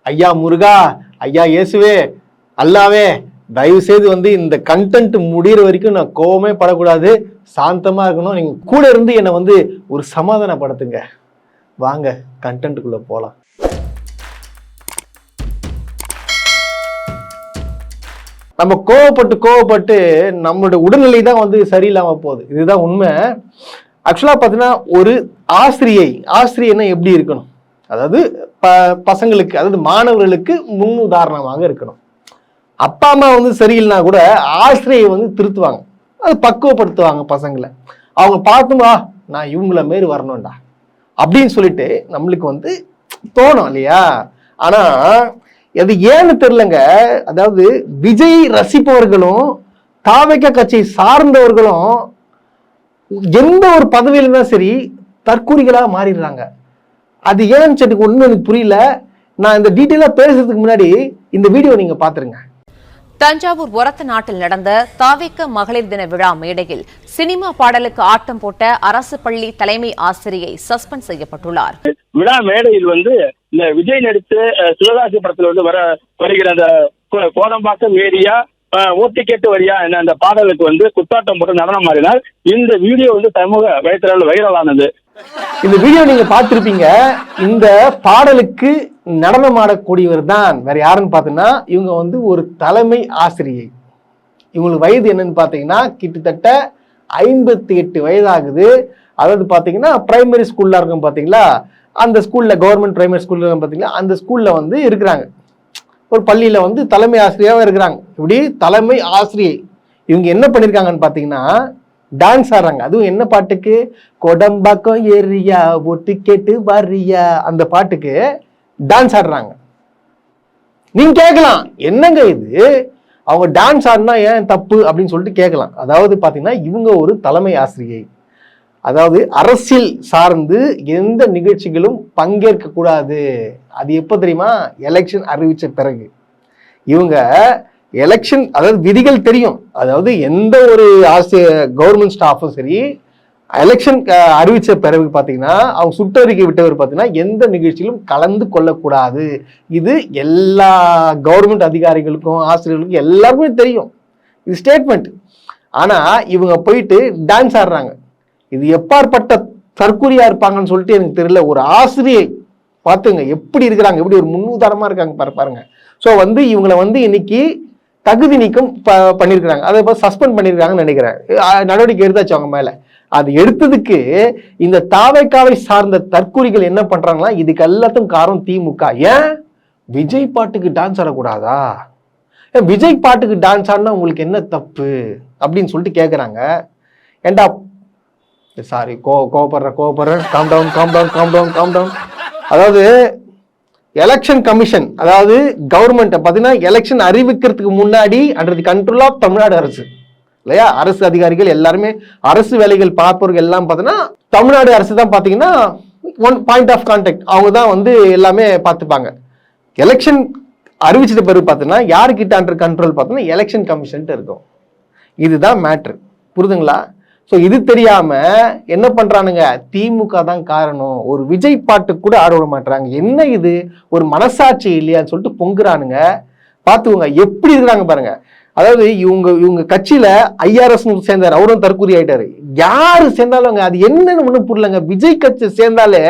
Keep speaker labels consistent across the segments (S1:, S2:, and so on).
S1: ஐயா முருகா, ஐயா இயேசுவே, அல்லாவே, தயவு செய்து இந்த கண்டென்ட் முடிகிற வரைக்கும் நான் கோவமே படக்கூடாது, சாந்தமா இருக்கணும். நீங்க கூட இருந்து என்னை ஒரு சமாதானப்படுத்துங்க. வாங்க கண்டென்ட்டுக்குள்ள போலாம். நம்ம கோவப்பட்டு நம்மளோட உடல்நிலை தான் சரியில்லாம போகுது. இதுதான் உண்மை. ஆக்சுவலா பாத்தீங்கன்னா ஒரு ஆசிரியன்னா எப்படி இருக்கணும், அதாவது பசங்களுக்கு, அதாவது மாணவர்களுக்கு முன் உதாரணமாக இருக்கணும். அப்பா அம்மா சரியில்லைனா கூட ஆசிரியை திருத்துவாங்க, அது பக்குவப்படுத்துவாங்க பசங்களை. அவங்க பார்த்துமா நான் இவங்கள மாரி வரணும்டா அப்படின்னு சொல்லிட்டு நம்மளுக்கு தோணும் இல்லையா? ஆனா அது ஏன்னு தெரியலங்க. அதாவது விஜய் ரசிப்பவர்களும் தாவேகா கட்சியை சார்ந்தவர்களும் எந்த ஒரு பதவியில தான் சரி தற்கூரிகளா மாறிடுறாங்க. அது ஏன்னு சொல்லிட்டு ஒண்ணு எனக்கு புரியல. நான் இந்த டீட்டெயிலா பேசுறதுக்கு முன்னாடி இந்த வீடியோ நீங்க பாத்துருங்க.
S2: தஞ்சாவூர் ஒரத்த நாட்டில் நடந்த தாவேகா மகளிர் தின விழா மேடையில் சினிமா பாடலுக்கு ஆட்டம் போட்ட அரசு பள்ளி தலைமை ஆசிரியை சஸ்பெண்ட் செய்யப்பட்டுள்ளார்.
S3: விழா மேடையில் இந்த விஜய் நடித்து சிவகாசி படத்தில் வருகிற அந்த கோடம்பாக்கம் ஏரியா ஓட்டி கேட்டு வரியா என்ன அந்த பாடலுக்கு குத்தாட்டம் போட்டு நடனம் மாறினார். இந்த வீடியோ சமூக வலைத்தளத்தில் வைரலானது.
S1: இந்த வீடியோ நீங்க பார்த்திருப்பீங்க. இந்த பாடலுக்கு நடனம் ஆடக்கூடியவர் தான் வேற யாருன்னு பாத்தீங்கன்னா இவங்க ஒரு தலைமை ஆசிரியை. இவங்களுக்கு வயது என்னன்னு பாத்தீங்கன்னா கிட்டத்தட்ட 58 வயதாகுது. அதாவது பாத்தீங்கன்னா பிரைமரி ஸ்கூல்ல இருக்கும் பாத்தீங்களா, அந்த ஸ்கூல்ல கவர்மெண்ட் பிரைமரி ஸ்கூல்ல பாத்தீங்களா, அந்த ஸ்கூல்ல இருக்கிறாங்க. ஒரு பள்ளியில தலைமை ஆசிரியராக இருக்கிறாங்க. இப்படி தலைமை ஆசிரியை இவங்க என்ன பண்ணிருக்காங்கன்னு பாத்தீங்கன்னா டான்ஸ் ஆடுறாங்க. அதுவும் என்ன பாட்டுக்கு? கொடம்பாக்கம் ஏரியா ஒட்டு கேட்டு வரியா, அந்த பாட்டுக்கு டான்ஸ் ஆடுறாங்க. நீங்க கேட்கலாம் என்னங்க இது, அவங்க டான்ஸ் ஆடினா ஏன் தப்பு அப்படின்னு சொல்லிட்டு கேட்கலாம். அதாவது பாத்தீங்கன்னா இவங்க ஒரு தலைமை ஆசிரியை. அதாவது அரசியல் சார்ந்து எந்த நிகழ்ச்சிகளும் பங்கேற்க கூடாது. அது எப்ப தெரியுமா? எலெக்ஷன் அறிவிச்ச பிறகு. இவங்க எலெக்ஷன், அதாவது விதிகள் தெரியும். அதாவது எந்த ஒரு கவர்மெண்ட் ஸ்டாஃபும் சரி எலெக்ஷன் அறிவிச்ச பிறகு பாத்தீங்கன்னா அவங்க சுற்றறிக்கை விட்டவர் பாத்தீங்கன்னா எந்த நிகழ்ச்சியிலும் கலந்து கொள்ளக்கூடாது. இது எல்லா கவர்மெண்ட் அதிகாரிகளுக்கும் ஆசிரியர்களுக்கும் எல்லாருக்குமே தெரியும். இது ஸ்டேட்மெண்ட். ஆனா இவங்க போயிட்டு டான்ஸ் ஆடுறாங்க. இது எப்பாற்பட்ட தற்கூரியா இருப்பாங்கன்னு சொல்லிட்டு எனக்கு தெரியல. ஒரு ஆசிரியை பார்த்துங்க எப்படி இருக்கிறாங்க, எப்படி ஒரு முன்னுதாரணமா இருக்காங்க பாருங்க. ஸோ இவங்களை இன்னைக்கு தகுதி நீக்கம் பண்ணியிருக்கிறாங்க. அதை சஸ்பெண்ட் பண்ணியிருக்காங்கன்னு நினைக்கிறேன். நடவடிக்கை எடுத்தாச்சு அவங்க மேல. அது எடுத்ததுக்கு இந்த தாவேகாவை சார்ந்த தற்கூரிகள் என்ன பண்றாங்களா, இதுக்கு எல்லாத்துக்கும் காரணம் திமுக. ஏன் விஜய் பாட்டுக்கு டான்ஸ் ஆடக்கூடாதா? விஜய் பாட்டுக்கு டான்ஸ் ஆடினா உங்களுக்கு என்ன தப்பு அப்படின்னு சொல்லிட்டு கேட்குறாங்க. ஏண்டா சாரி கோவப்படுறேன். Calm down. அதாவது எலெக்ஷன் கமிஷன், அதாவது கவர்மெண்ட் பார்த்தீங்கன்னா எலெக்ஷன் அறிவிக்கிறதுக்கு முன்னாடி under the control of Tamil Nadu அரசு இல்லையா? அரசு அதிகாரிகள் எல்லாருமே, அரசு வேலைகள் பார்ப்பவர்கள் எல்லாம் பார்த்தீங்கன்னா தமிழ்நாடு அரசு தான் பார்த்தீங்கன்னா ஒன் பாயிண்ட் ஆஃப் கான்டாக்ட். அவங்க தான் எல்லாமே பார்த்துப்பாங்க. எலெக்ஷன் அறிவிச்சிட்ட பிறகு பார்த்தீங்கன்னா யாருக்கிட்ட அண்டர் கண்ட்ரோல் பார்த்தீங்கன்னா எலெக்ஷன் கமிஷன் இருக்கும். இதுதான் மேட்ரு. புரிதுங்களா? ஸோ இது தெரியாம என்ன பண்றானுங்க, திமுக தான் காரணம், ஒரு விஜய் பாட்டு கூட ஆட விட மாட்டாங்க, என்ன இது ஒரு மனசாட்சி இல்லையான்னு சொல்லிட்டு பொங்குறானுங்க. பார்த்துக்கோங்க எப்படி இருக்கிறாங்க பாருங்க. அதாவது இவங்க கட்சியில ஐஆர்எஸ் சேர்ந்தாரு, அவரும் தற்கூரி ஆயிட்டாரு. யாரு சேர்ந்தாலும் அது என்னன்னு ஒண்ணும் புரியலங்க. விஜய் கட்சி சேர்ந்தாலே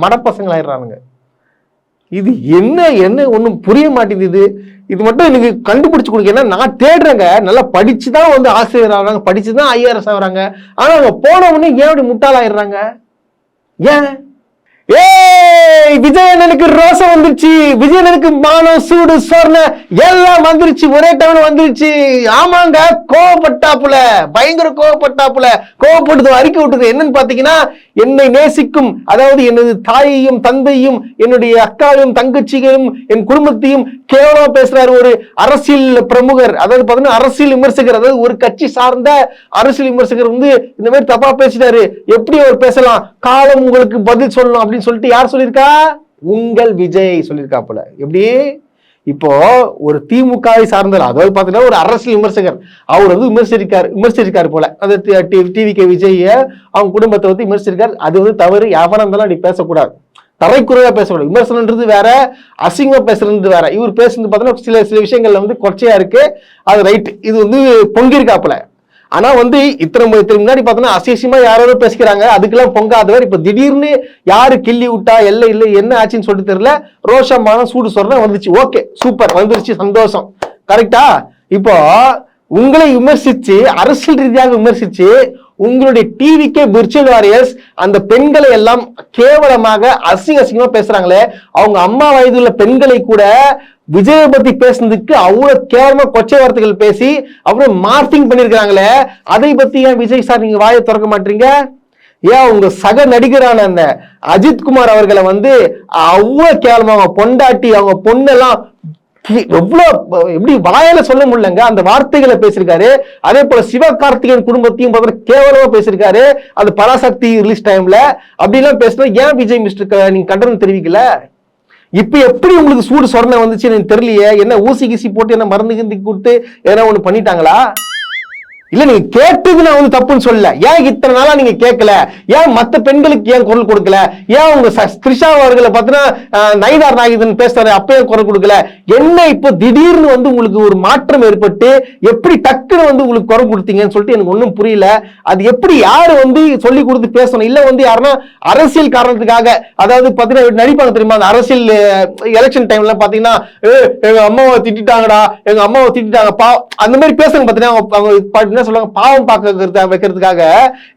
S1: மடப்பசங்கள் ஆயிடுறானுங்க. இது என்ன ஒன்றும் புரிய மாட்டேங்குது. இது மட்டும் எனக்கு கண்டுபிடிச்சு கொடுங்க. ஏன்னா நான் தேடுறேங்க, நல்லா படிச்சுதான் ஆசிரியர் ஆகுறாங்க, படிச்சுதான் ஐஆர்எஸ் ஆகுறாங்க. ஆனா அவங்க போன உடனே ஏன் அப்படி முட்டாளாயிடுறாங்க? ஏன்? விஜயனுக்கு ரோசம் வந்துருச்சு, விஜயனுக்கு மானம் சூடு சொர்ண எல்லாம் வந்துருச்சு, ஒரே டைம்ல வந்துருச்சு. ஆமாங்க, கோவப்பட்டாப்புல, பயங்கர கோவப்பட்டது அறிக்கை விட்டது. என்னன்னு பாத்தீங்கன்னா, என்னை நேசிக்கும், அதாவது எனது தாயையும் தந்தையும் என்னுடைய அக்காவையும் தங்கச்சியையும் என் குடும்பத்தையும் கேவலமா பேசுறாரு ஒரு அரசியல் பிரமுகர். அதாவது பாத்தீங்கன்னா அரசியல் விமர்சகர், அதாவது ஒரு கட்சி சார்ந்த அரசியல் விமர்சகர் இந்த மாதிரி தப்பா பேசிட்டாரு, எப்படி அவர் பேசலாம், காலம் உங்களுக்கு பதில் சொல்லணும் அப்படின்னு சொல்லிட்டு யார் சொல்லியிருக்கா? உங்கள் விஜய் சொல்லியிருக்காப்புல. எப்படி இப்போ ஒரு திமுகவை சார்ந்தார், அதாவது பாத்தீங்கன்னா ஒரு அரசியல் விமர்சகர், அவர் விமர்சிச்சிருக்காரு போல. அது டிவிகே விஜய அவங்க குடும்பத்தை விமர்சிச்சிருக்காரு. அது தவறு, எவனா இருந்தாலும் அப்படி பேசக்கூடாது. தரைக்குறையா பேசக்கூடாது. விமர்சனன்றது வேற, அசிங்கமா பேசுறது வேற. இவர் பேசுறது பார்த்தீங்கன்னா சில விஷயங்கள்ல வந்து கொச்சையா இருக்கு, அது ரைட், இது வந்து பொங்கிருக்காப்புல. ஆனா வந்து இத்தனை முன்னாடி பார்த்தோன்னா அசியசியமா யாரோ பேசிக்கிறாங்க, அதுக்கெல்லாம் பொங்காதவர் இப்ப திடீர்னு யாரு கிள்ளி விட்டா எல்லை இல்லை என்ன ஆச்சுன்னு சொல்லிட்டு தெரியல, ரோஷமான சூடு சொல்ற வந்துச்சு. ஓகே, சூப்பர், வந்துருச்சு, சந்தோஷம், கரெக்டா? இப்போ உங்களை விமர்சிச்சு, அரசியல் ரீதியாக விமர்சிச்சு, உங்களுடைய டிவிக்கே விர்ச்சுவல் வாரியர்ஸ் அந்த பெண்களை எல்லாம் கேவலமாக அசிங்கமா பேசுறாங்களே, அவங்க அம்மா வயதுள்ள பெண்களை கூட விஜயை பத்தி பேசுனதுக்கு அவ்வளவு கேவலமா கொச்சை வார்த்தைகள் பேசி அவ்வளவு மார்பிங் பண்ணிருக்காங்களே, அதை பத்தி ஏன் விஜய் சார் நீங்க வாயை திறக்க மாட்டீங்க? ஏன் உங்க சக நடிகரான அந்த அஜித் குமார் அவர்களை வந்து அவ்வளவு கேவலமா அவங்க பொண்டாட்டி அவங்க பொண்ணெல்லாம் எவ்வளவு எப்படி வாயால சொல்ல முடியலங்க அந்த வார்த்தைகளை பேசிருக்காரு. அதே போல சிவகார்த்திகேயன் குடும்பத்தையும் கேவலமா பேசிருக்காரு அது பராசக்தி ரிலீஸ் டைம்ல. அப்படி எல்லாம் பேசுனா ஏன் விஜய் மிஸ்டர் நீங்க கண்டனம் தெரிவிக்கல? இப்ப எப்படி உங்களுக்கு சூடு சொரணை வந்துச்சு எனக்கு தெரியலையே. என்ன ஊசி கீசி போட்டு என்ன மருந்து கிந்தி கொடுத்து எதனா ஒண்ணு பண்ணிட்டாங்களா? இல்ல நீங்க கேட்டது நான் வந்து தப்புன்னு சொல்லல. ஏன் இத்தனை நாளா நீங்க கேட்கல? ஏன் மத்த பெண்களுக்கு ஏன் குரல் கொடுக்கல? ஏன் உங்க த்ரிஷா அவர்களை பார்த்தீங்கன்னா நயினார் நாயகன் பேசுறாரு அப்ப ஏன் குரல் கொடுக்கல? என்ன இப்போ திடீர்னு வந்து உங்களுக்கு ஒரு மாற்றம் ஏற்பட்டு எப்படி டக்குன்னு வந்து உங்களுக்கு குரல் கொடுத்தீங்கன்னு சொல்லிட்டு எனக்கு ஒன்றும் புரியல. அது எப்படி யாரு வந்து சொல்லி கொடுத்து பேசணும்? இல்ல வந்து யாருன்னா அரசியல் காரணத்துக்காக, அதாவது பாத்தீங்கன்னா நடிப்பாங்க தெரியுமா, அந்த அரசியல் எலெக்ஷன் டைம்ல பாத்தீங்கன்னா எங்க அம்மாவை திட்டாங்கடா, எங்க அம்மாவை திட்டாங்க அந்த மாதிரி பேசுறாங்க பாத்தீங்கன்னா என்ன சொல்லுவாங்க, பாவம் பார்க்க வைக்கிறதுக்காக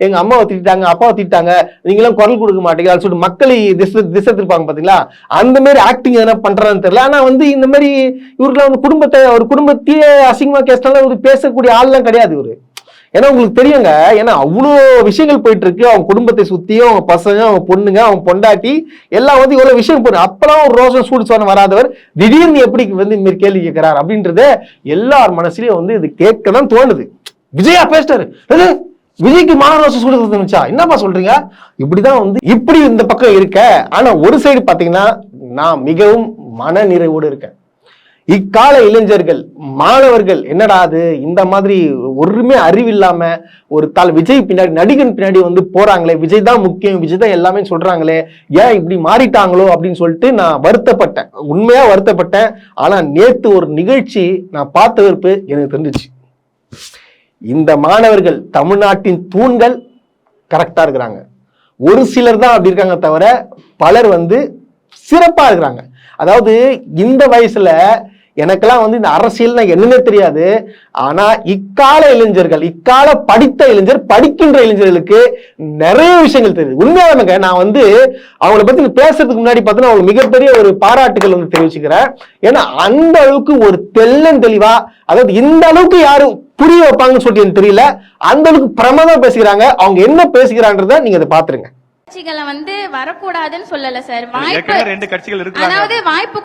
S1: எங்க அம்மாவை திட்டாங்க அப்பாவை திட்டாங்க நீங்க எல்லாம் குரல் கொடுக்க மாட்டீங்க சொல்லிட்டு மக்களை திசை திருப்பாங்க பாத்தீங்களா. அந்த மாதிரி ஆக்டிங் எதனா பண்றான்னு தெரியல. ஆனா வந்து இந்த மாதிரி இவருக்குலாம் வந்து குடும்பத்தையே அசிங்கமா கேஸ்னால ஒரு பேசக்கூடிய ஆள்லாம் கிடையாது இவரு. ஏன்னா உங்களுக்கு தெரியுங்க, ஏன்னா அவ்வளோ விஷயங்கள் போயிட்டு இருக்கு அவங்க குடும்பத்தை சுத்தியும், அவங்க பசங்க அவங்க பொண்ணுங்க அவங்க பொண்டாட்டி எல்லாம் வந்து இவ்வளவு விஷயம் போயிடும். அப்பெல்லாம் ஒரு ரோஷம் சூடு சொன்ன வராதவர் திடீர்னு எப்படி வந்து இந்த மாதிரி கேள்வி கேட்கிறார் அப்படின்றது எல்லார் மனசுலயும் வந்து இது கேட்கதான் தோணுது. விஜயா பேசிட்டாரு, விஜய்க்கு மானரோசம் சூடுச்சா என்னப்பா சொல்றீங்க? இப்படிதான் வந்து இப்படி இந்த பக்கம் இருக்க. ஆனா ஒரு சைடு பாத்தீங்கன்னா நான் மிகவும் மன நிறைவோடு இருக்கேன். இக்கால இளைஞர்கள் மாணவர்கள் என்னடா அது இந்த மாதிரி ஒருமே அறிவில்லாம ஒரு விஜய் பின்னாடி நடிகன் பின்னாடி வந்து போறாங்களே, விஜய் தான் முக்கியம், விஜய் தான் எல்லாமே சொல்றாங்களே, ஏன் இப்படி மாறிட்டாங்களோ அப்படின்னு சொல்லிட்டு நான் வருத்தப்பட்டேன், உண்மையா வருத்தப்பட்டேன். ஆனா நேத்து ஒரு நிகழ்ச்சி நான் பார்த்த வெறுப்பு எனக்கு தெரிஞ்சிச்சு. இந்த மாணவர்கள் தமிழ்நாட்டின் தூண்கள் கரெக்டா இருக்கிறாங்க. ஒரு சிலர் தான் அப்படி இருக்காங்க தவிர பலர் வந்து சிறப்பா இருக்கிறாங்க. அதாவது இந்த வயசுல எனக்கெல்லாம் வந்து இந்த அரசியல்னா என்னன்னே தெரியாது. ஆனா இக்கால இளைஞர்கள், இக்கால படித்த இளைஞர், படிக்கின்ற இளைஞர்களுக்கு நிறைய விஷயங்கள் தெரியுது. உண்மையாலுங்க நான் வந்து அவங்கள பத்தி பேசுறதுக்கு முன்னாடி பார்த்தீங்கன்னா அவங்க மிகப்பெரிய ஒரு பாராட்டுகள் வந்து தெரிவிச்சுக்கிறேன். ஏன்னா அந்த அளவுக்கு ஒரு தெளிவா, அதாவது இந்த அளவுக்கு யாரும் புரிய வைப்பாங்கன்னு சொல்லிட்டு எனக்கு தெரியல, அந்த அளவுக்கு பிரமாதமா பேசுகிறாங்க. அவங்க என்ன பேசுகிறான்றத நீங்க அதை பாத்துருங்க.
S4: கட்சிகளை வந்து வரக்கூடாதுன்னு சொல்லல சார், வாய்ப்பு, அதாவது வாய்ப்பு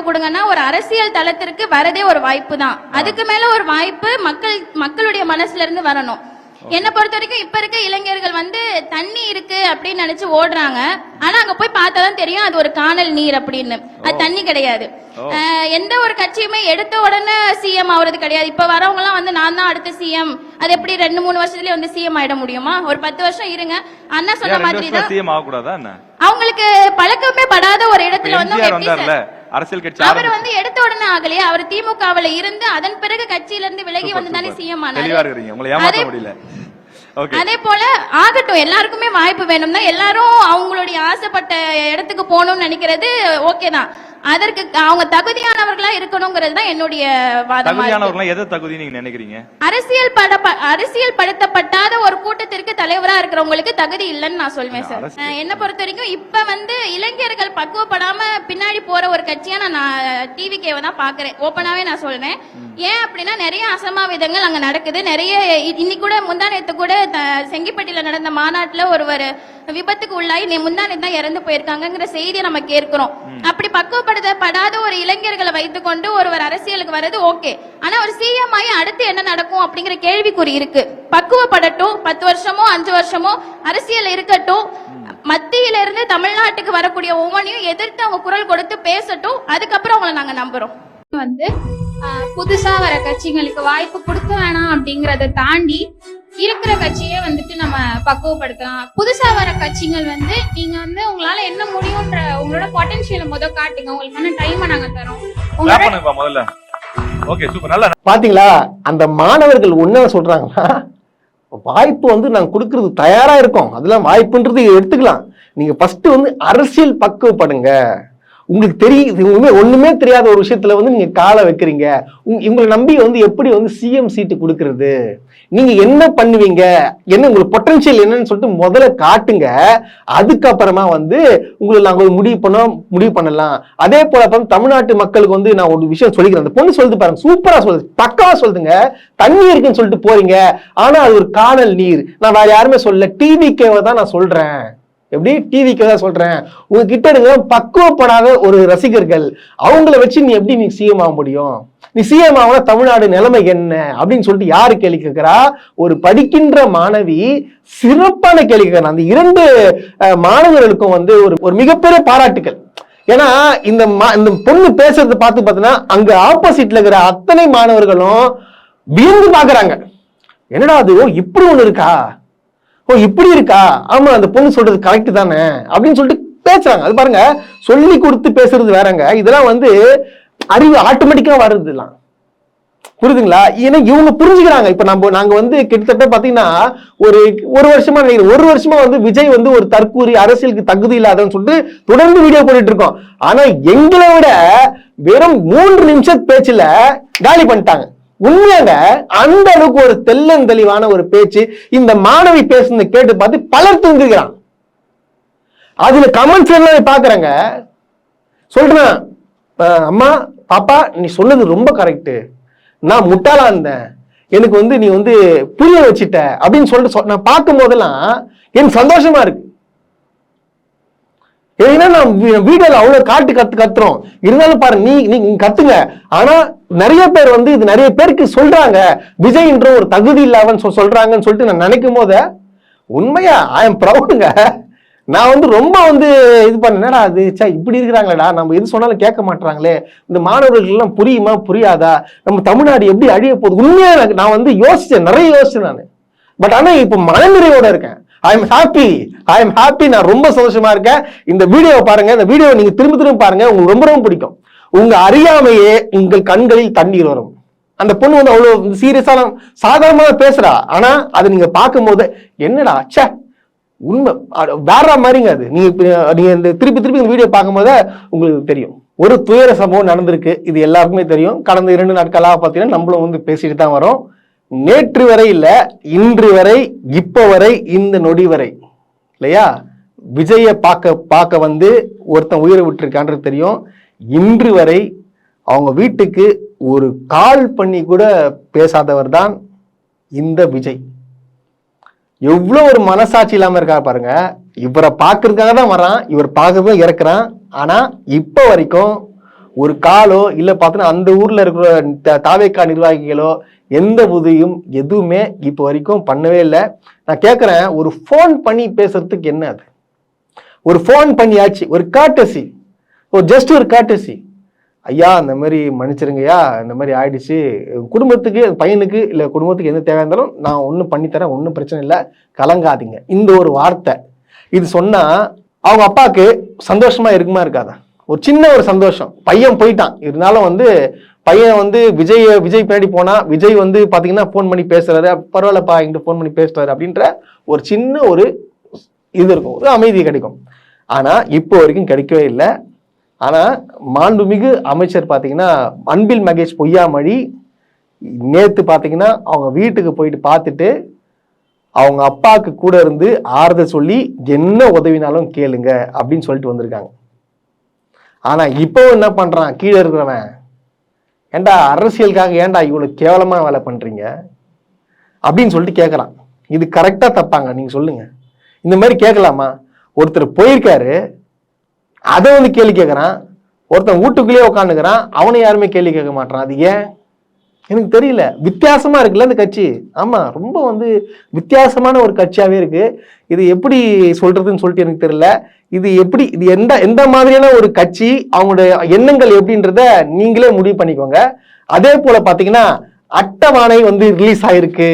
S4: கொடுங்கன்னா ஒரு அரசியல் தளத்திற்கு வரதே ஒரு வாய்ப்பு தான். அதுக்கு மேல ஒரு வாய்ப்பு மக்களுடைய மனசுல இருந்து வரணும். என்ன பொறுத்த வரைக்கும் இப்ப இருக்க இளைஞர்கள் வந்து தண்ணி இருக்கு அப்படின்னு நினைச்சு ஓடுறாங்க. ஆனா அங்க போய் பார்த்தாதான் தெரியும் அது ஒரு காணல் நீர் அப்படின்னு, அது தண்ணி கிடையாது. எந்த ஒரு கட்சியுமே எடுத்த உடனே சிஎம் ஆகுறது கிடையாது. இப்ப வரவங்க எல்லாம் வந்து நான் தான் அடுத்த சிஎம், அது எப்படி 2-3 வருஷத்துலயே வந்து சிஎம் ஆயிட முடியுமா? ஒரு 10 வருஷம் இருங்க. அண்ணா சொன்ன மாதிரி தான் அவங்களுக்கு பழக்கமே படாத ஒரு இடத்துல வந்து அவர் வந்து எடுத்த உடனே ஆகலையே. அவர் திமுகவுல இருந்து அதன் பிறகு கட்சியில இருந்து விலகி வந்துதானே சிஎம் ஆனாரு. அதே போல ஆகட்டும், எல்லாருக்குமே வாய்ப்பு வேணும் தான். எல்லாரும் அவங்களுடைய ஆசைப்பட்ட இடத்துக்கு போகணும்னு நினைக்கிறது ஓகே தான். அதற்கு அவங்க தகுதியானவர்களா இருக்கணும்ங்கிறது தான் என்னுடைய வாதமா இருக்கு. எதை தகுதி நீங்க நினைக்கிறீங்க? அரசியல் படுத்தப்பட்டாத ஒரு கூட்டத்திற்கு தலைவரா இருக்கிறவங்களுக்கு தகுதி இல்லைன்னு நான் சொல்வேன் சார். என்ன பொறுத்த வரைக்கும் இப்ப வந்து இளைஞர்கள் பக்குவப்படாம பின்னாடி போற ஒரு கட்சியா நான் டிவிகேவை தான் பாக்குறேன். ஓப்பனாவே நான் சொல்றேன். ஏன் அப்படின்னா நிறைய அசம்பாவிதங்கள் அங்க நடக்குது. நிறைய இன்னைக்கு கூட முந்தானத்து கூட செங்கிப்பட்டியில நடந்த மாநாட்டுல ஒருவர் விபத்துக்கு உள்ளாகி முந்தானத்து தான் இறந்து போயிருக்காங்கிற செய்தியை நம்ம கேட்கிறோம். அப்படி பக்குவப்படுத்தப்படாத ஒரு இளைஞர்களை வைத்துக் கொண்டு ஒருவர் அரசியலுக்கு வர்றது ஓகே. ஆனா ஒரு சிஎம் ஆகி அடுத்து என்ன நடக்கும் அப்படிங்கிற கேள்விக்குறி இருக்கு. பக்குவப்படட்டும், 10 வருஷமோ 5 வருஷமோ அரசியல் இருக்கட்டும். மத்தியில இருந்து தமிழ்நாட்டுக்கு வரக்கூடிய ஒவ்வொன்றையும் எதிர்த்து அவங்க குரல் கொடுத்து பேசட்டும். அதுக்கப்புறம் அவங்களை நாங்க நம்புறோம்.
S5: வந்து புதுசா வர கட்சிகளுக்கு வாய்ப்பு கொடுக்க வேணாம் அப்படிங்கறத தாண்டி
S4: இருக்கிற கட்சியே வந்துட்டு நம்ம பக்குவப்படுத்தலாம். புதுசா வர கட்சிகள் வந்து நீங்க வந்து உங்களால என்ன முடியும்ன்ற உங்களோட பொட்டன்ஷியலை காட்டுங்க. உங்களுக்கான டைமை நாங்க தரோம்.
S5: முதல்ல ஓகே சூப்பர் நல்லா
S1: பாத்தீங்களா? அந்த மாணவர்கள் ஒன்ன சொல்றாங்கன்னா, வாய்ப்பு வந்து நாங்க கொடுக்கறது தயாரா இருக்கோம், அதெல்லாம் வாய்ப்புன்றது எடுத்துக்கலாம். நீங்க ஃபர்ஸ்ட் வந்து அரசியல் பக்குவப்படுங்க. உங்களுக்கு தெரியுது ஒண்ணுமே தெரியாத ஒரு விஷயத்துல வந்து நீங்க காலை வைக்கிறீங்க. இவங்களை நம்பி வந்து எப்படி வந்து சிஎம் சீட்டு கொடுக்கறது, நீங்க என்ன பண்ணுவீங்க, என்ன உங்களுக்கு பொட்டன்ஷியல் என்னன்னு சொல்லிட்டு முதல்ல காட்டுங்க. அதுக்கப்புறமா வந்து உங்களை நாங்க முடிவு பண்ணலாம். அதே போல தமிழ்நாட்டு மக்களுக்கு வந்து நான் ஒரு விஷயம் சொல்லிக்கிறேன். அந்த பொண்ணு சொல்லுது பாருங்க, சூப்பரா சொல்லுது, பக்காவா சொல்லுதுங்க. தண்ணி இருக்குன்னு சொல்லிட்டு போறீங்க, ஆனா அது ஒரு காணல் நீர். நான் வேற யாருமே சொல்லல, டிவிக்கேவை தான் நான் சொல்றேன். எப்படி டிவிக்கு தான் சொல்றேன். உங்ககிட்ட இருக்க பக்குவப்படாத ஒரு ரசிகர்கள், அவங்கள வச்சு நீ எப்படி நீ சிஎம் ஆக முடியும்? நீ சிஎம் ஆகுனா தமிழ்நாடு நிலைமை என்ன அப்படின்னு சொல்லிட்டு யாரு கேள்வி கேட்கிறா? ஒரு படிக்கின்ற மாணவி சிறப்பான கேள்வி கேட்கிறான். அந்த 2 மாணவர்களுக்கும் வந்து ஒரு மிகப்பெரிய பாராட்டுக்கள். ஏன்னா இந்த பொண்ணு பேசுறது பார்த்தீங்கன்னா அங்க ஆப்போசிட்ல இருக்கிற அத்தனை மாணவர்களும் வியந்து பாக்குறாங்க. என்னடா அது, இப்படி ஒண்ணு இருக்கா, இப்படி இருக்கா, ஆமா அந்த பொண்ணு சொல்றது கரெக்ட் தானே அப்படின்னு சொல்லிட்டு பேசுறாங்க. அது பாருங்க, சொல்லி கொடுத்து பேசுறது வேறங்க, இதெல்லாம் வந்து அறிவு ஆட்டோமேட்டிக்கா வருதுலாம். புரியுதுங்களா? ஏன்னா இவங்க புரிஞ்சுக்கிறாங்க. இப்ப நாங்க வந்து கிட்டத்தட்ட பாத்தீங்கன்னா ஒரு வருஷமா வந்து விஜய் வந்து ஒரு தற்கூரி, அரசியலுக்கு தகுதி இல்லாதன்னு சொல்லிட்டு தொடர்ந்து வீடியோ போட்டுட்டு இருக்கோம். ஆனா எங்களை விட வெறும் 3 நிமிஷம் பேச்சுல காலி பண்ணிட்டாங்க. உண்மையாங்க, அந்த அளவுக்கு ஒரு தெளிவான ஒரு பேச்சு. இந்த மாணவி பேசுனதை கேட்டு பார்த்து பலர் தூங்குகிறான். அதுல கமெண்ட்ஸ் எல்லாம் பாக்குறாங்க. சொல்றேன், அம்மா பாப்பா நீ சொன்னது ரொம்ப கரெக்ட், நான் முட்டாளா இருந்தேன், எனக்கு வந்து நீ வந்து புரிய வச்சுட்ட அப்படின்னு சொல்லிட்டு நான் பார்க்கும் போதெல்லாம் எனக்கு சந்தோஷமா இருக்கு. ஏன்னா நான் வீடியோல அவ்வளவு கத்துறோம், இருந்தாலும் பாருங்க நீங்க கத்துங்க. ஆனா நிறைய பேர் வந்து இது நிறைய பேருக்கு சொல்றாங்க, விஜய்ன்ற ஒரு தகுதி இல்லாம சொல்றாங்கன்னு சொல்லிட்டு நான் நினைக்கும் போது உண்மையா ஐ எம் ப்ரௌடுங்க. நான் வந்து ரொம்ப வந்து இது பண்ணேடா, அது இப்படி இருக்கிறாங்களேடா, நம்ம எது சொன்னாலும் கேட்க மாட்டாங்களே, இந்த மாணவர்கள் எல்லாம் புரியுமா புரியாதா, நம்ம தமிழ்நாடு எப்படி அழிய போகுது. உண்மையா நான் வந்து நிறைய யோசிச்சேன் நான். பட் ஆனா இப்ப மனநிறைவோட இருக்கேன். I am happy. நான் ரொம்ப சந்தோஷமா இருக்கேன். இந்த வீடியோவை பாருங்க, இந்த வீடியோவை நீங்க திரும்ப பாருங்க, உங்களுக்கு ரொம்ப பிடிக்கும். உங்க அறியாமையே உங்கள் கண்களில் தண்ணீர் வரும். அந்த பொண்ணு வந்து அவ்வளவு சீரியஸா சாதாரணமா பேசுறா, ஆனா அதை நீங்க பார்க்கும் போது என்னடா ச்சே உண்மை வேற மாதிரிங்க. அது நீங்க இந்த திருப்பி இந்த வீடியோ பார்க்கும் போது உங்களுக்கு தெரியும். ஒரு துயர சம்பவம் நடந்திருக்கு, இது எல்லாருக்குமே தெரியும். கடந்த 2 நாட்களாக பார்த்தீங்கன்னா நம்மளும் வந்து பேசிட்டு தான் வரோம். நேற்று வரை இல்ல, இன்று வரை, இப்ப வரை, இந்த நொடி வரை இல்லையா, விஜய பார்க்க வந்து ஒருத்தன் உயிரை விட்டுருக்கான்றது தெரியும். இன்று வரை அவங்க வீட்டுக்கு ஒரு கால் பண்ணி கூட பேசாதவர் தான் இந்த விஜய். எவ்வளவு ஒரு மனசாட்சி இல்லாம இருக்கா பாருங்க. இவரை பார்க்கறதுக்காக தான் வரான், இவர் பார்க்கறதும் இறக்குறான். ஆனா இப்ப வரைக்கும் ஒரு காலோ இல்ல பார்த்தோன்னா அந்த ஊர்ல இருக்கிற தாவேக்கா நிர்வாகிகளோ எந்த உதவியும் எதுவுமே இப்ப வரைக்கும் பண்ணவே இல்லை. நான் கேட்கிறேன், ஒரு போன் பண்ணி பேசுறதுக்கு என்ன? அது ஒரு போன் பண்ணியாச்சு, ஒரு காட்டசி, ஜஸ்ட் ஒரு காட்டசி, ஐயா இந்த மாதிரி மன்னிச்சிருங்கய்யா, இந்த மாதிரி ஆயிடுச்சு, குடும்பத்துக்கு பையனுக்கு இல்ல குடும்பத்துக்கு எந்த தேவையா இருந்தாலும் நான் ஒன்றும் பண்ணித்தரேன், ஒன்றும் பிரச்சனை இல்லை, கலங்காதீங்க, இந்த ஒரு வார்த்தை இது சொன்னா அவங்க அப்பாவுக்கு சந்தோஷமா இருக்குமா இருக்காதா? ஒரு சின்ன ஒரு சந்தோஷம். பையன் போயிட்டான், இருந்தாலும் வந்து பையன் வந்து விஜய் பின்னாடி போனா விஜய் வந்து பாத்தீங்கன்னா போன் பண்ணி பேசுறாரு, பரவாயில்லப்பா என்கிட்ட போன் பண்ணி பேசுறாரு அப்படின்ற ஒரு சின்ன ஒரு இது இருக்கும், ஒரு அமைதி கிடைக்கும். ஆனா இப்போ வரைக்கும் கிடைக்கவே இல்லை. ஆனா மாண்புமிகு அமைச்சர் பாத்தீங்கன்னா அன்பில் மகேஷ் பொய்யாமொழி நேத்து பாத்தீங்கன்னா அவங்க வீட்டுக்கு போயிட்டு பார்த்துட்டு அவங்க அப்பாவுக்கு கூட இருந்து ஆறுதல் சொல்லி என்ன உதவினாலும் கேளுங்க அப்படின்னு சொல்லிட்டு வந்திருக்காங்க. ஆனா இப்போ என்ன பண்றான் கீழே இருக்கிறவன், ஏண்டா அரசியலுக்காக ஏண்டா இவ்வளவு கேவலமா வேலை பண்றீங்க அப்படின்னு சொல்லிட்டு கேட்கறான். இது கரெக்டா தப்பாங்க நீங்க சொல்லுங்க? இந்த மாதிரி கேட்கலாமா? ஒருத்தர் போயிருக்காரு, அதை வந்து கேள்வி கேட்கறான். ஒருத்தன் வீட்டுக்குள்ளேயே உட்காந்துக்கிறான், அவனை யாருமே கேள்வி கேட்க மாட்டான். அது ஏன் எனக்கு தெரியல. வித்தியாசமா இருக்குல்ல இந்த கட்சி. ஆமா, ரொம்ப வந்து வித்தியாசமான ஒரு கட்சியாவே இருக்கு. இது எப்படி சொல்றதுன்னு சொல்லிட்டு எனக்கு தெரியல. இது எப்படி, இது எந்த மாதிரியான ஒரு கட்சி, அவங்களுடைய எண்ணங்கள் எப்படின்றத நீங்களே முடிவு பண்ணிக்கோங்க. அதே போல பாத்தீங்கன்னா அட்டவணை வந்து ரிலீஸ் ஆயிருக்கு.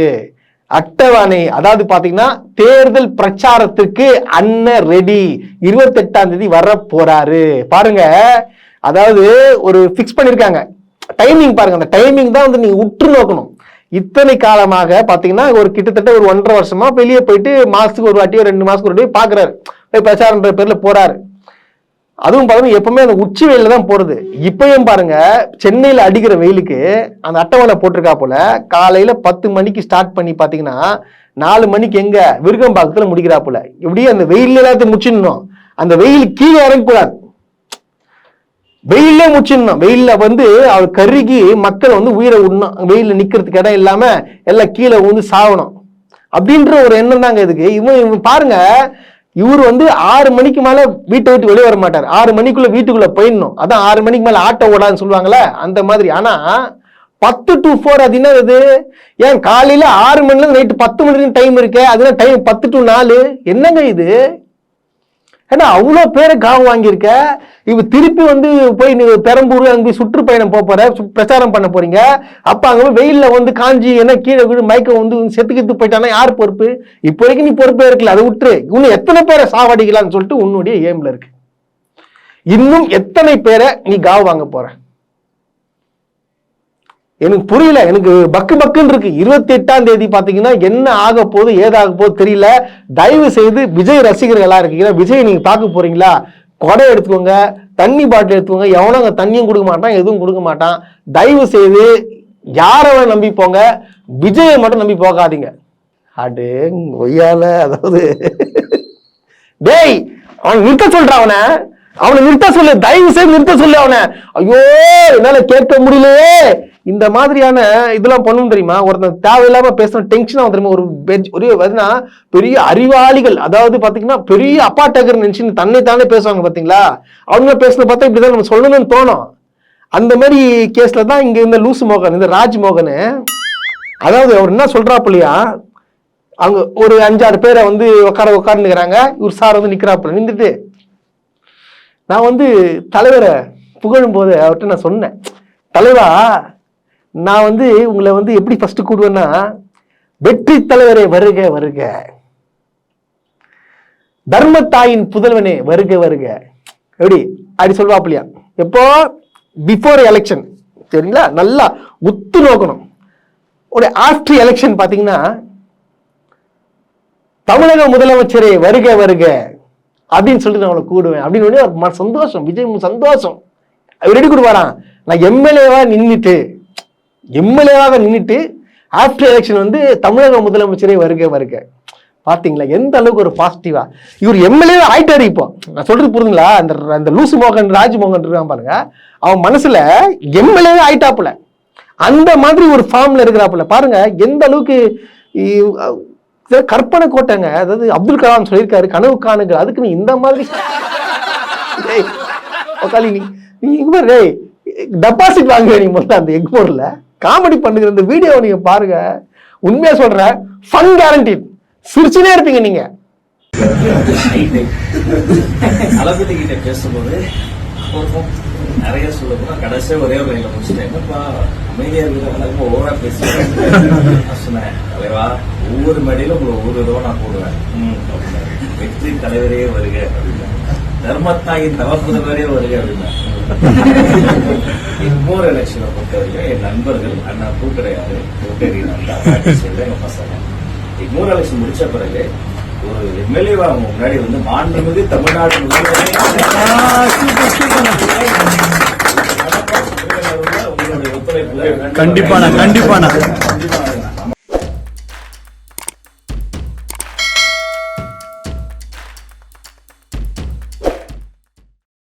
S1: அட்டவணை, அதாவது பாத்தீங்கன்னா தேர்தல் பிரச்சாரத்துக்கு அண்ணன் ரெடி, 28ஆம் தேதி வர போறாரு பாருங்க. அதாவது ஒரு பிக்ஸ் பண்ணிருக்காங்க டைமிங் பாருங்க. அந்த டைமிங் தான் வந்து நீங்க உற்று நோக்கணும். இத்தனை காலமாக பாத்தீங்கன்னா ஒரு கிட்டத்தட்ட ஒரு 1.5 வருஷமா வெளியே போயிட்டு மாசத்துக்கு ஒரு வாட்டியோ 2 மாசத்துக்கு ஒரு வாட்டியோ பாக்குறாரு, பிரச்சாரன்ற பேர்ல போறாரு. அதுவும் பாத்தீங்கன்னா எப்பவுமே அந்த உச்சி வெயில தான் போறது. இப்பயும் பாருங்க சென்னையில அடிக்கிற வெயிலுக்கு அந்த அட்டவணை போட்டிருக்கா போல. காலையில 10 மணிக்கு ஸ்டார்ட் பண்ணி பாத்தீங்கன்னா 4 மணிக்கு எங்க விருகம்பாக்கத்துல முடிக்கிறா போல. இப்படியே அந்த வெயில் எல்லாத்தையும் முடிச்சிடணும். அந்த வெயில் கீழே இறங்கக்கூடாது, வெயிலே முடிச்சிடணும். வெயில்ல வந்து அவர் கருகி மக்கள் வந்து உயிரை விடணும், வெயில நிக்கிறதுக்கு இடம் இல்லாம எல்லாம் கீழே வந்து சாகணும் அப்படின்ற ஒரு எண்ணம் தாங்க இதுக்கு. இவன் பாருங்க, இவர் வந்து 6 மணிக்கு மேல வீட்டை விட்டு வெளியே வர மாட்டார். 6 மணிக்குள்ள வீட்டுக்குள்ள போயிடணும். அதான் 6 மணிக்கு மேல ஆட்டோ ஓடான்னு சொல்லுவாங்கல்ல, அந்த மாதிரி. ஆனா 10 to 4 அது என்ன இது? ஏன் காலையில 6 மணில இருந்து நைட்டு 10 மணி வரைக்கும் டைம் இருக்கு, அதுல டைம் 10 to 4 என்னங்க இது? ஏன்னா அவ்வளவு பேரை காவு வாங்கியிருக்க. இவ திருப்பி வந்து போய் நீங்க பெரம்பூர் அங்க போய் சுற்றுப்பயணம் போற, பிரச்சாரம் பண்ண போறீங்க. அப்ப அங்க போய் வெயில்ல வந்து காஞ்சி என்ன கீழே வீடு மயக்கம் வந்து செத்துக்கிட்டு போயிட்டானா யார் பொறுப்பு? இப்போ வரைக்கும் நீ பொறுப்பே இருக்கல, அதை விட்டுரு. இன்னும் எத்தனை பேரை சாவடிக்கலாம்னு சொல்லிட்டு உன்னுடைய ஏம்ல இருக்கு. இன்னும் எத்தனை பேரை நீ காவு வாங்க போற? எனக்கு புரியல, எனக்கு பக்கு பக்குன்னு இருக்கு. 28ஆம் தேதி பாத்தீங்கன்னா என்ன ஆக போகுது ஏதாக போகுது தெரியல. தயவு செய்து விஜய் ரசிகர்களா இருக்கீங்கன்னா விஜய் நீங்க பார்க்க போறீங்களா, கொடை எடுத்துக்கோங்க, தண்ணி பாட்டில் எடுத்துக்கோங்க. எவனும் அங்க தண்ணியும் கொடுக்க மாட்டான், எதுவும் கொடுக்க மாட்டான். தயவு செய்து யாரை நம்பி போங்க, விஜயை மட்டும் நம்பி போகாதீங்க. அடே ஒய்யால, அதாவது டேய் அவன் நிறுத்த சொல்ற, அவனை நிறுத்த சொல்லு, தயவு செய்து நிறுத்த சொல்லு அவனை. ஐயோ என்னால கேட்க முடியலையே. இந்த மாதிரியான இதெல்லாம் பண்ணணும் தெரியுமா? ஒருத்தன் தேவையில்லாம பேசணும், டென்ஷனா தெரியுமா? ஒரு பெரிய அறிவாளிகள், அதாவது பாத்தீங்கன்னா பெரிய அப்பாட்டகர் நினைச்சு தன்னை தானே பேசுவாங்க பாத்தீங்களா? அவங்க பேசுறத பார்த்தா இப்படிதான் நம்ம சொல்லணும்னு தோணும். அந்த மாதிரி கேஸ்ல தான் இங்க இந்த லூசு மோகன், இந்த ராஜ்மோகன், அதாவது அவர் என்ன சொல்றாப்புலையா, அவங்க ஒரு 5-6 பேரை வந்து உட்கார்ந்துக்கிறாங்க. இவர் சார் வந்து நிக்கிறாப்புல, நின்றுட்டு நான் வந்து தலைவரை புகழும் போது அவர்கிட்ட நான் சொன்னேன், தலைவா நான் வந்து உங்களை வந்து எப்படி ஃபர்ஸ்ட் கூடுவேன்னா, வெற்றி தலைவரே வருக வருக, தர்மத்தாயின் புதல்வனே வருக வருக, எப்படி அப்படி சொல்வாப்லையா? எப்போ பிஃபோர் எலெக்ஷன் சரிங்களா, நல்லா உத்து நோக்கணும். ஒரு ஆஃப்டர் எலெக்ஷன் பாத்தீங்கன்னா தமிழக முதலமைச்சரே வருக வருக அப்படின்னு சொல்லிட்டு நான் அவனை கூடுவேன் அப்படின்னு சந்தோஷம். விஜய் சந்தோஷம், அவர் ரெடி கொடுப்பாரான். நான் எம்எல்ஏவாக நின்றுட்டு ஆஃப்டர் எலெக்ஷன் வந்து தமிழக முதலமைச்சரே வருக வருக. பாத்தீங்களா எந்த அளவுக்கு ஒரு பாசிட்டிவா இவர் எம்எல்ஏ ஆயிட்டாரு. இப்போ நான் சொல்றது புரியுதுங்களா? அந்த லூசு மோகன் ராஜ்மோகன் இருக்கான் பாருங்க, அவன் மனசுல எம்எல்ஏ ஆயிட்டாப்புல, அந்த மாதிரி ஒரு ஃபார்ம்ல இருக்கிறாப்புல. பாருங்க எந்த அளவுக்கு கற்பனை கோட்டைங்க. அதாவது அப்துல் கலாம் சொல்லியிருக்காரு, கனவு காணுங்க. அதுக்கு நீ இந்த மாதிரி டெபாசிட் வாங்குற நீ முதல்ல அந்த எக்மோர்ல காமெடி பண்ணுகிற இந்த வீடியோ நீங்க பாருங்க. உண்மையா சொல்ற, ஃபன் கேரண்டி, சிரிச்சுனே இருப்பீங்க நீங்க.
S6: தளபதி கிட்ட பேசும்போது நிறைய சொல்ல போனா கடைசியா ஒரே வரையில முடிச்சுட்டேன். என்னப்பா அமைதியா இருக்கிறவங்க ஓவரா பேசுறேன் சொன்னேன். தலைவா ஒவ்வொரு மேடையிலும் உங்களை ஒவ்வொரு விதமா நான் போடுவேன். வெற்றி தலைவரே வருக அப்படின்னா, தர்மத்தாயின் தவப்புதவரே வருக அப்படின்னா. இன்னொரு எலெக்ஷனை பொறுத்தவரைக்கும் என் நண்பர்கள் அண்ணா பூக்கடையாரு எங்க பசங்க இன்னொரு எலெக்ஷன் முடிச்ச பிறகு ஒரு எம்எல்ஏவா அவங்க முன்னாடி வந்து மாண்புமிகு தமிழ்நாடு உங்களுடைய ஒத்துழைப்புல
S7: கண்டிப்பான